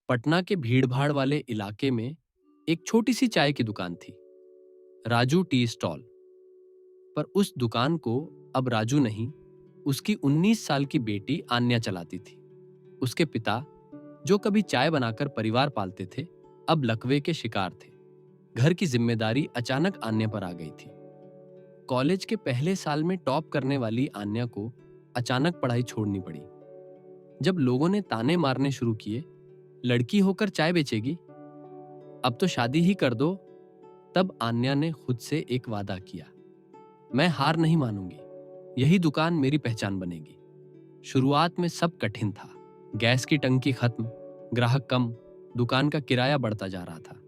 पटना के भीड़-भाड़ वाले इलाके में एक छोटी सी चाय की दुकान थी, राजू टी स्टॉल। पर उस दुकान को अब राजू नहीं, उसकी 19 साल की बेटी आन्या चलाती थी। उसके पिता, जो कभी चाय बनाकर परिवार पालते थे, अब लकवे के शिकार थे। घर की जिम्मेदारी अचानक आन्या पर आ गई थी। कॉलेज के पहले साल में टॉप करने वाली आन्या को अचानक पढ़ाई छोड़नी पड़ी। जब लोगों ने ताने मारने शुरू किए, लड़की होकर चाय बेचेगी, अब तो शादी ही कर दो, तब आन्या ने खुद से एक वादा किया, मैं हार नहीं मानूंगी, यही दुकान मेरी पहचान बनेगी। शुरुआत में सब कठिन था। गैस की टंकी खत्म, ग्राहक कम, दुकान का किराया बढ़ता जा रहा था।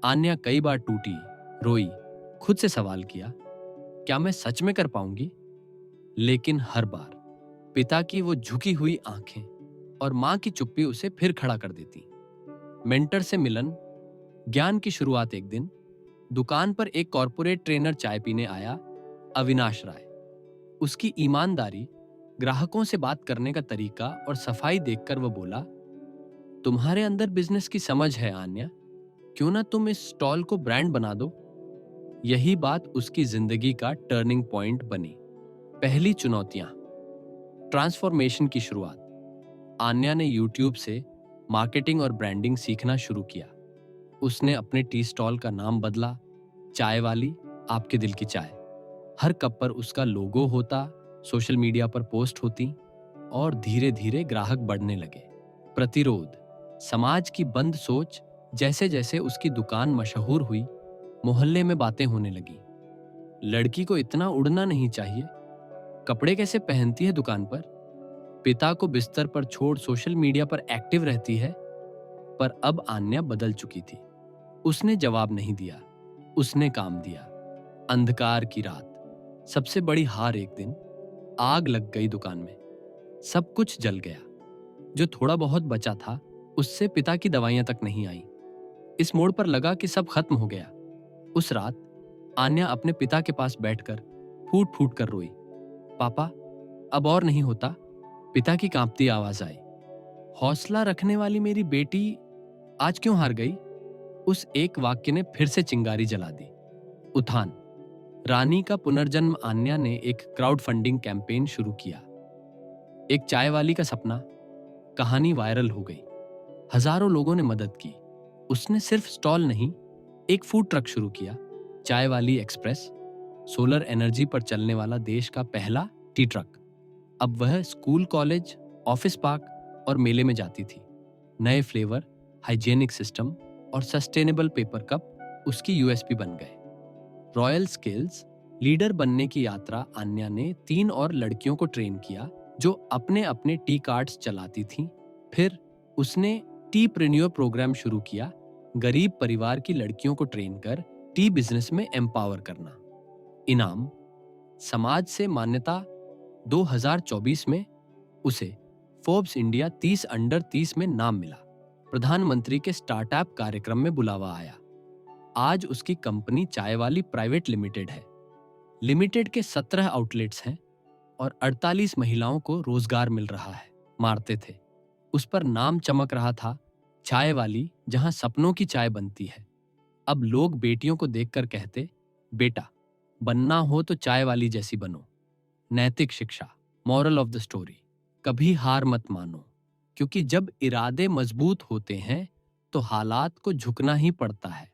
आन्या कई बार टूटी, रोई, खुद से सवाल किया, क्या मैं सच में कर पाऊंगी? लेकिन हर बार पिता की वो झुकी हुई आंखें और मां की चुप्पी उसे फिर खड़ा कर देती। मेंटर से मिलन, ज्ञान की शुरुआत। एक दिन दुकान पर एक कॉर्पोरेट ट्रेनर चाय पीने आया, अविनाश राय। उसकी ईमानदारी, ग्राहकों से बात करने का तरीका और सफाई देखकर वह बोला, तुम्हारे अंदर बिजनेस की समझ है आन्या, क्यों ना तुम इस स्टॉल को ब्रांड बना दो। यही बात उसकी जिंदगी का टर्निंग पॉइंट बनी। पहली चुनौतियां, ट्रांसफॉर्मेशन की शुरुआत। आन्या ने यूट्यूब से मार्केटिंग और ब्रांडिंग सीखना शुरू किया। उसने अपने टी स्टॉल का नाम बदला, चाय वाली, आपके दिल की चाय। हर कप पर उसका लोगो होता, सोशल मीडिया पर पोस्ट होती, और धीरे धीरे ग्राहक बढ़ने लगे। प्रतिरोध, समाज की बंद सोच। जैसे जैसे उसकी दुकान मशहूर हुई, मोहल्ले में बातें होने लगी, लड़की को इतना उड़ना नहीं चाहिए, कपड़े कैसे पहनती है दुकान पर, पिता को बिस्तर पर छोड़ सोशल मीडिया पर एक्टिव रहती है। पर अब आन्या बदल चुकी थी। उसने जवाब नहीं दिया, उसने काम दिया। अंधकार की रात, सबसे बड़ी हार। एक दिन आग लग गई दुकान में, सब कुछ जल गया। जो थोड़ा बहुत बचा था, उससे पिता की दवाइयां तक नहीं आई। इस मोड़ पर लगा कि सब खत्म हो गया। उस रात आन्या अपने पिता के पास बैठकर फूट फूट कर रोई, पापा, अब और नहीं होता। पिता की कांपती आवाज आई, हौसला रखने वाली मेरी बेटी आज क्यों हार गई? उस एक वाक्य ने फिर से चिंगारी जला दी। उत्थान, रानी का पुनर्जन्म। आन्या ने एक क्राउड फंडिंग कैंपेन शुरू किया। एक चाय वाली का सपना, कहानी वायरल हो गई। हजारों लोगों ने मदद की। उसने सिर्फ स्टॉल नहीं, एक फूड ट्रक शुरू किया, चाय वाली एक्सप्रेस, सोलर एनर्जी पर चलने वाला देश का पहला टी ट्रक। अब वह स्कूल, कॉलेज, ऑफिस पार्क और मेले में जाती थी। नए फ्लेवर, हाइजेनिक सिस्टम और सस्टेनेबल पेपर कप उसकी यूएसपी बन गए। रॉयल स्किल्स, लीडर बनने की यात्रा। आन्या ने 3 और लड़कियों को ट्रेन किया जो अपने अपने टी कार्ट्स चलाती थीं। फिर उसने टी प्रेन्योर प्रोग्राम शुरू किया, गरीब परिवार की लड़कियों को ट्रेन कर टी बिजनेस में एम्पावर करना। इनाम, समाज से मान्यता। 2024 में उसे फोर्ब्स इंडिया 30 अंडर 30 में नाम मिला। प्रधानमंत्री के स्टार्टअप कार्यक्रम में बुलावा आया। आज उसकी कंपनी चाय वाली प्राइवेट लिमिटेड है। लिमिटेड के 17 आउटलेट्स हैं और 48 महिलाओं को रोजगार मिल रहा है। मारते थे, उस पर नाम चमक रहा था, चाय वाली, जहां सपनों की चाय बनती है। अब लोग बेटियों को देखकर कहते, बेटा, बनना हो तो चाय वाली जैसी बनो। नैतिक शिक्षा, मॉरल ऑफ द स्टोरी, कभी हार मत मानो, क्योंकि जब इरादे मजबूत होते हैं तो हालात को झुकना ही पड़ता है।